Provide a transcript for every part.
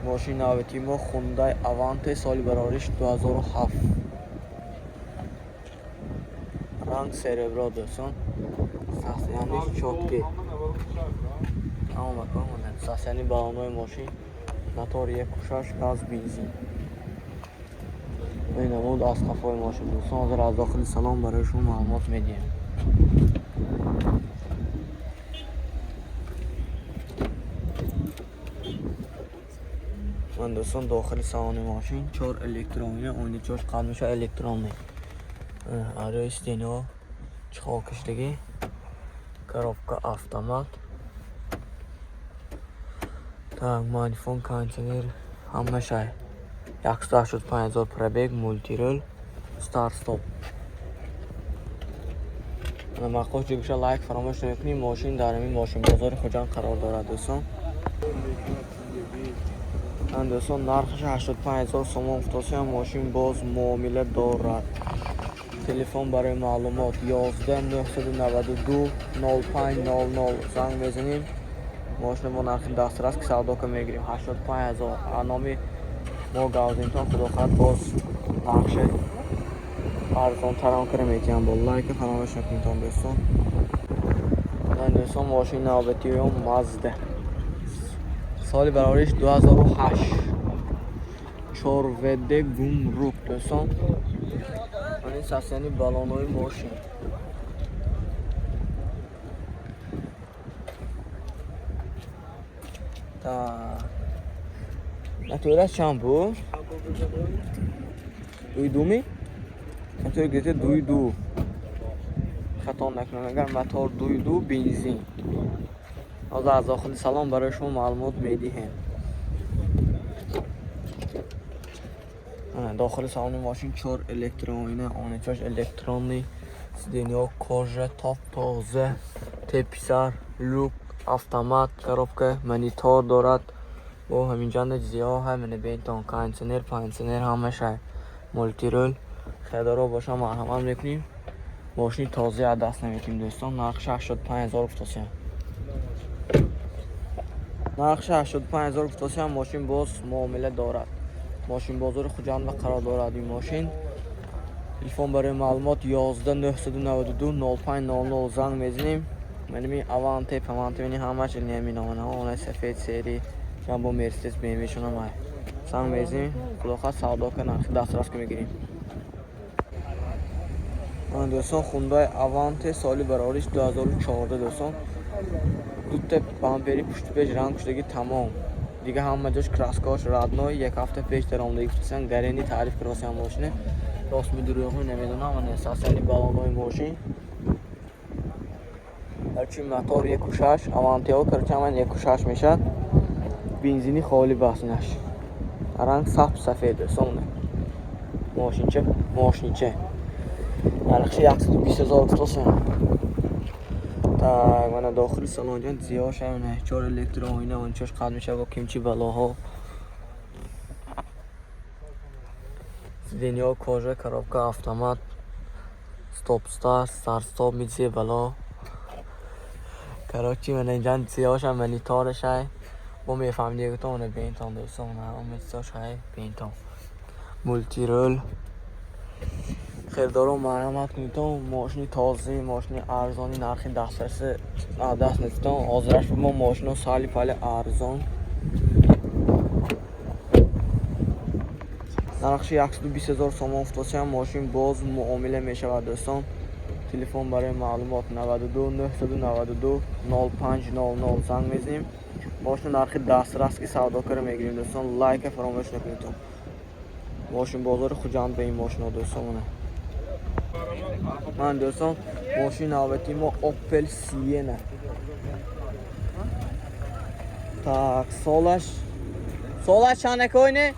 ماشین نوبتی ما خوندای اوانت سال برابریش 2007 رنگ سربرا دوستان ساسیانیش چوتکی اما مکان مونن ساسیانی بالانوی ماشین موتور یک کشش گاز بنزین این نمود از خفای ماشین دوستان حاضر از داخل سلام برای شما معلومات میدیم من دوستان داخل سالن ماشین 4 الکترونی اونی چوش قلمش الکترونی آره استینو چاکشلگی коробка автомат так марафон кондиционер همه شای 185,000 пробег мультирол старт стоп мақош ҷигша лайк фаромӯш намекунем мошин дар ҳамин мошин бозори хуҷанд қарор дорад дӯстон ан дӯстон нархаш 85,000 сомон уфтосиам мошин боз муомила дорад телефон барои маълумот 11 992 0500 занг мезанем мошина мо нархи дастрас ки савдока мегирем 85,000 номи мо гавзинтон худохат боз нақши арзонтарам кара метиҳам бо лайка фаромӯш накунитон дӯстон ан дӯстон мошини навбатиём мазда соли баробариш 2008 4вд гумрук дӯстон این ساسیانی بالانوی ماشین تا نتویره چند بود؟ دوی دومی؟ نتویره گرفته دوی دو خطا نکنم اگر موتور دوی دو بنزین از داخل سلام برای شما معلومات میدیم داخل سالن ماشین 4 الکترونی آنچاش الکترونی سیدنیا کاژه تاپ تازه تپیسر لوک автомат коробка монитор دارد با همین جند زیاه همین بینتون کانسنر پانسنر همشه مولتی رول خیدارا باشه مرحمت میکنیم ماشین تازه از دست نمیتیم دوستان نرخش 85,000 افتاسیم نرخش 85,000 افتاسیم ماشین باز معامله دارد ماشین بازار خوجند قرار دارد این ماشین تلفن برای معلومات 11 992 0500 زنگ میزنیم منمی اوانته پمانته منی همش نمی‌نامه اون سفید سری جنبو مرسدس بیمیشون هم زنگ میزنیم خلاص سودا کنن دسترس که میگیریم من دوستان خوندای اوانته سالی برابرش 2014 دوستان دوتا بامپری پشت پیش رنگ شدگی تمام دیگه همه جاش کراسکاش رادنوی یک هفته پیش در آمدگی گفتن گرینی تعریف کراسی هم ماشینه راست میدروغ نمیدونم من احساسانی بالانوی ماشین هرچی موتور 1.6 اوانتی ها کرچه من 1.6 میشد بنزینی خالی بسنش رنگ سفید سونه ماشینچه نرخش 120,000 افتاسه так من داخل سالن جان زیاش همونه 4 الکترونی اونچاش قد میشه با کیمچی بلاها سیدنیا کاژه коробка автомат стоп стар старт стоп میشه بالا کراچی من اینجا زیاش هم مانیتورش های با میفهم دیگه تو اون بینتون دوستان اون میساش های بینتون مولتی رول خیردارو مرحمت کنیتون ماشینی تازه ماشینی ارزانی نرخی دسترس دست نیستون آزرش ما ماشینو سالی پال ارزان نرخش 120,000 سوم افتاسی هم ماشین باز معامله میشه دوستان تلفن برای معلومات 92 992 0500 زنگ میزنیم ماشین نرخی دسترس که سودا کره میگیریم دوستان لایک فراموش نکنید ماشین بازار خوجند به این ماشین دوستان من دوستان ماشین نوبتی ما اوپل سینا так سالش چند کوینه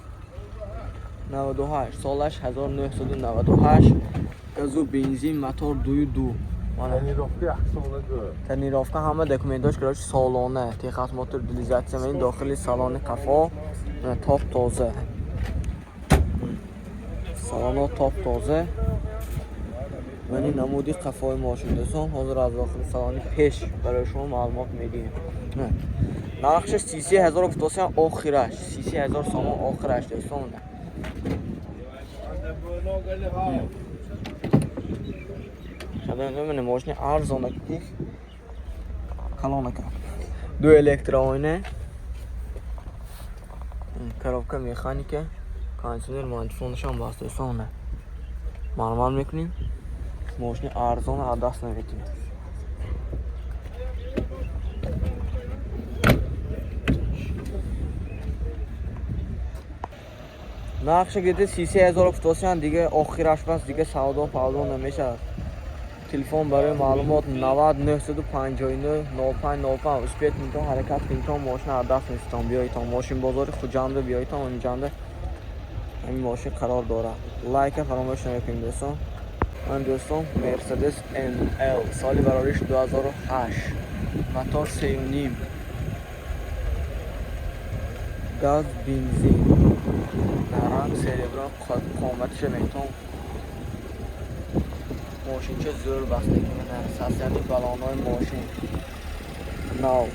98 سالش 1998 گازو بنزین موتور دوی دو تنیرافکا همه دکومنتاش کراش سالانه تخت موتور دلیزاتسیا من داخل سالن قفا تاپ تازه سالن تاپ تازه من نمودی قفای ماشین دوستان حاضر از داخل سالن پیش برای شما معلومات میدیم نرخش 33000 افتاده آخرش 33000 سوم آخرش دوستان. شده نمی‌دونم ماشین ارزانه که کلانه کن. دو الکترونیه коробка механика кондиционер мантифонش هم باز دوستانه معلومات میکنیم ماشین ارزان از دست نمیتیم. نقشه گده 33000 افتادن دیگه آخرش بس دیگه سودا پاودو نمیشه. تلفن برای معلومات 90 959 0505 اسپیت میتون حرکت کنید ماشین از دست نیستم بیایید تا ماشین بازار خوجنده بیایید تا اینجانده همین ماشین قرار داره. لایک فراموش نکنید دوستان. من دوستان مرسدس ML سالی براریش 2008 موتور 3.5 گاز بنزین رنگ سریبران قامتش میتون ماشین چه زور بسته کنه سسیانی بلانای ماشین ناو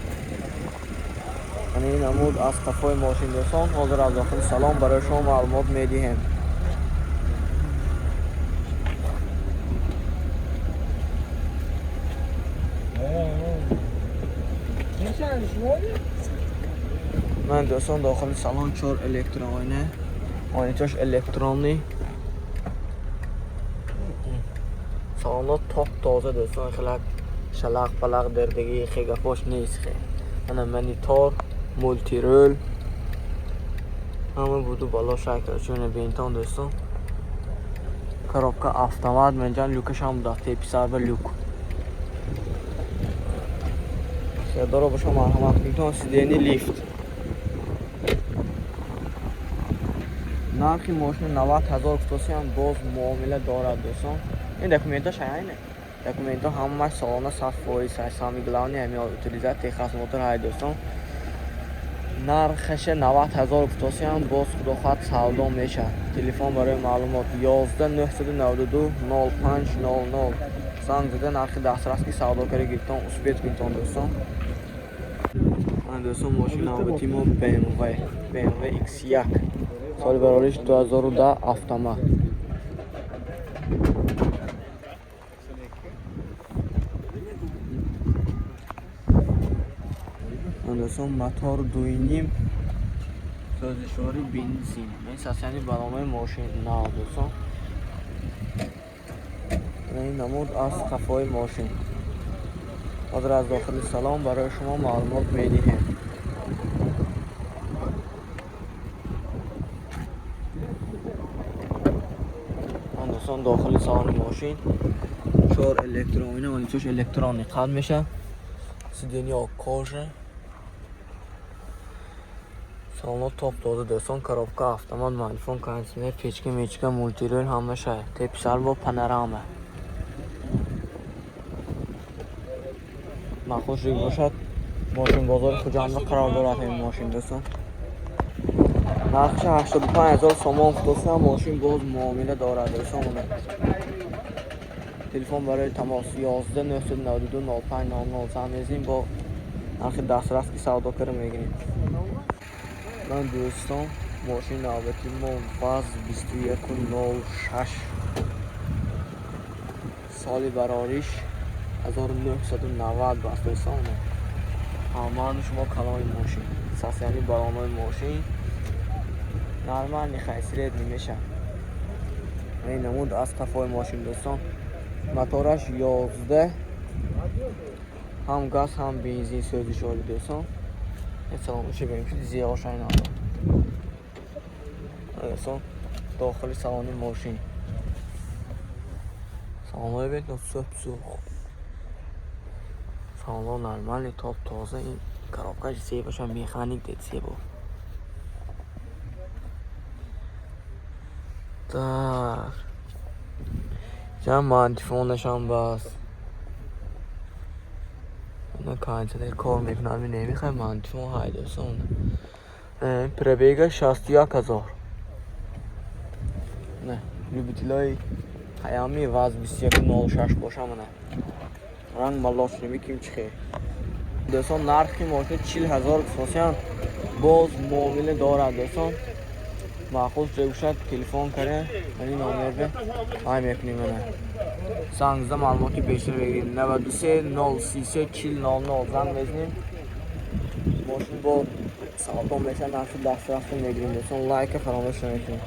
این نمود از قفای ماشین دوستان. حاضر از داخل سلام برای شما معلومات میدیم. من دوستان داخل سالن 4 الکترونیه آنیتاش الکترونی سالن تاپ تازه دوستان خیلی شلق بلق دردگی خیلی پاش نیست خیلی من منیتار مولتی رول همه بودو بالا شکل چونه بینتان دوستان. коробка автомат منجان لوکش هم داد تیپی سر به لوک صدا رو باشم مرحمت میتون سیدینی لیفت. نرخی ماشین 90000 افتاسی هم باز معامله دارد دوستان. این دکومنتاش اینه دکومنتا همش سالانه 100% هست میگلانی همی اوتیلیزات تخصص موتور های دوستان. نرخش 90000 افتاسی هم باز خدا خواهد سودا میشه. تلفن برای معلومات 11 992 0500 زنگ زده نرخ دسترس کی سودا کاری گرفتم اسپیت کنتون دوستان. من دوستان ماشین نوبتی ما BMW X1 سال براریش 2010 автомат. من دوستان موتور 2.5 سازشواری بنزین این سسیانی برنامه ماشین نه دوستان. این نمود از قفای ماشین. حاضر از داخل سلام برای شما معلومات میدیم. من دوستان داخل سالن ماشین 4 الکترونی و نیچوش الکترونی قد میشه سیدینی آکاشه سالن تاپ داده دوستان. коробка автомат مانیفون کانسیونر پیچکی میچکی مولتی رول همه شه تیپ سر با پانورامه مخوش ریگ باشد ماشین بازار خوجنده قرار دارد این ماشین دوستان. نرخش 85000 سوم افتاده ماشین باز معامله دارد دوستان. تلفن برای تماس 11 992 0500 زنگ با نرخ دسترس که سودا کاری میگیریم. من دوستان ماشین نوبتی ما باز 2106 سالی براریش 1990 باست دوستان. همه شما کلای ماشین سسیانی برانای ماشین نرمانی خیسریت نمیشه. این نمود از قفای ماشین دوستان. موتورش 11 هم گاز هم بنزین سوزشواری دوستان. سلام چه بگیم که زیاد شاین نداره دوستان. داخل سالن ماشین سالن ببینید صبح سالن نرمالی تاپ تازه. این коробка سیبش هم مکانیک دید سیبو در جمع مانتیفونش هم بس نه کانتینر کار میکنه می نمیخوای مانتیفون های دوستان. پربیگه 61000 نه لوبیتیلای هیامی واز 2106 باشه منه رنگ ملاش نمیکنیم چخیر دوستان نرخ ماشین 40,000 خصوصا باز معامله دارد دوستان معخوض روشت تلفن کرده این نامه به های میکنیم نه سانگزده معلوماتی بیشتر بگیریم 93 033 40 00 زنگ بزنیم ماشین با ساعتون میشه نرخ دست رفتون میگیریم دوستان لایک فراموش نکنید